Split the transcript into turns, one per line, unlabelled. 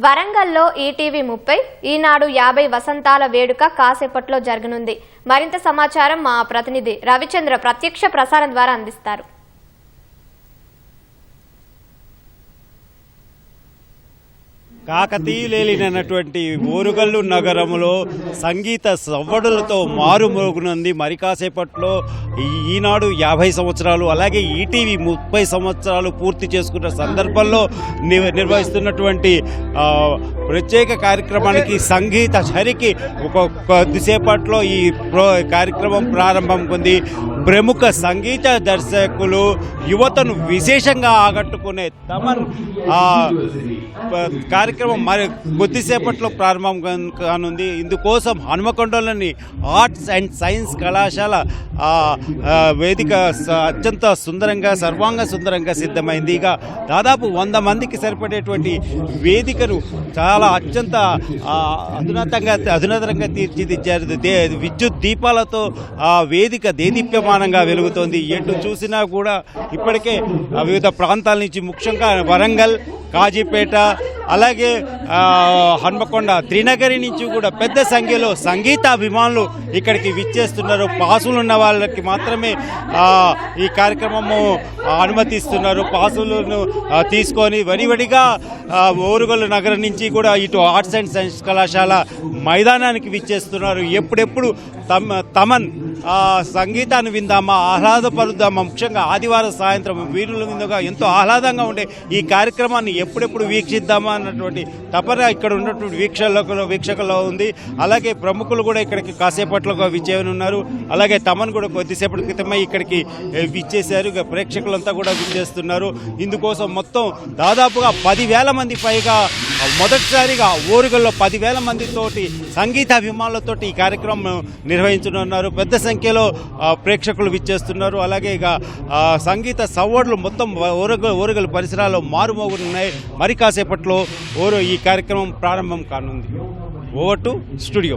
వరంగల్లో ఈటీవీ 30 ఈనాడు 50 వసంతాల వేడుక కాసేపట్లో జరగనుంది. మరింత సమాచారం మా ప్రతినిధి రవిచంద్ర ప్రత్యక్ష ప్రసారం ద్వారా అందిస్తారు.
కాకతీయులేలినటువంటి ఓరుగల్లు నగరంలో సంగీత సవ్వడులతో మారుమోగునుంది. మరి కాసేపట్లో ఈనాడు 50 సంవత్సరాలు అలాగే ఈటీవీ 30 సంవత్సరాలు పూర్తి చేసుకున్న సందర్భంలో నిర్వహిస్తున్నటువంటి ప్రత్యేక కార్యక్రమానికి సంగీత హరికి కొద్దిసేపట్లో ఈ కార్యక్రమం ప్రారంభం పొంది ప్రముఖ సంగీత దర్శకులు యువతను విశేషంగా ఆకట్టుకునే తమన్ కార్యక్రమం మరి కొద్దిసేపట్లో ప్రారంభం కానుంది. ఇందుకోసం హనుమకొండలోని ఆర్ట్స్ అండ్ సైన్స్ కళాశాల వేదిక అత్యంత సుందరంగా సర్వాంగ సుందరంగా సిద్ధమైంది. ఇక దాదాపు 100 మందికి సరిపడేటువంటి వేదికను చాలా అత్యంత అధునాతనంగా తీర్చిదిద్దారు. విద్యుత్ దీపాలతో ఆ వేదిక దేదీప్యమానంగా వెలుగుతోంది. ఎటు చూసినా కూడా ఇప్పటికే వివిధ ప్రాంతాల నుంచి ముఖ్యంగా వరంగల్, కాజీపేట, అలాగే హన్మకొండ, త్రినగరి నుంచి కూడా పెద్ద సంఖ్యలో సంగీతాభిమానులు ఇక్కడికి విచ్చేస్తున్నారు. పాసులు ఉన్న వాళ్ళకి మాత్రమే ఈ కార్యక్రమము అనుమతిస్తున్నారు. పాసులను తీసుకొని వడివడిగా ఓరుగల్లు నగరం నుంచి కూడా ఇటు ఆర్ట్స్ అండ్ సైన్స్ కళాశాల మైదానానికి విచ్చేస్తున్నారు. ఎప్పుడెప్పుడు తమన్ సంగీతాన్ని విందామా, ఆహ్లాదపరుద్దామా, ముఖ్యంగా ఆదివారం సాయంత్రం వీరుల మీదుగా ఎంతో ఆహ్లాదంగా ఉండే ఈ కార్యక్రమాన్ని ఎప్పుడెప్పుడు వీక్షిద్దామా అన్నటువంటి తపన ఇక్కడ ఉన్నటువంటి వీక్షకుల్లో ఉంది. అలాగే ప్రముఖులు కూడా ఇక్కడికి కాసేపట్లో విచ్చేయనున్నారు. అలాగే తమన్ కూడా కొద్దిసేపటి క్రితమే ఇక్కడికి విచ్చేశారు. ఇక ప్రేక్షకులంతా కూడా విచ్చేస్తున్నారు. ఇందుకోసం మొత్తం దాదాపుగా 10,000 మంది పైగా మొదటిసారిగా ఓరుగల్లో 10,000 మందితోటి సంగీతాభిమానులతోటి ఈ కార్యక్రమం నిర్వహించనున్నారు. పెద్ద సంఖ్యలో ప్రేక్షకులు విచ్చేస్తున్నారు. అలాగే ఇక సంగీత సవ్వడులు మొత్తం ఓరుగల్లు పరిసరాల్లో మారుమోగుతున్నాయి. మరి కాసేపట్లో ఈ కార్యక్రమం ప్రారంభం కానుంది. Over to studio.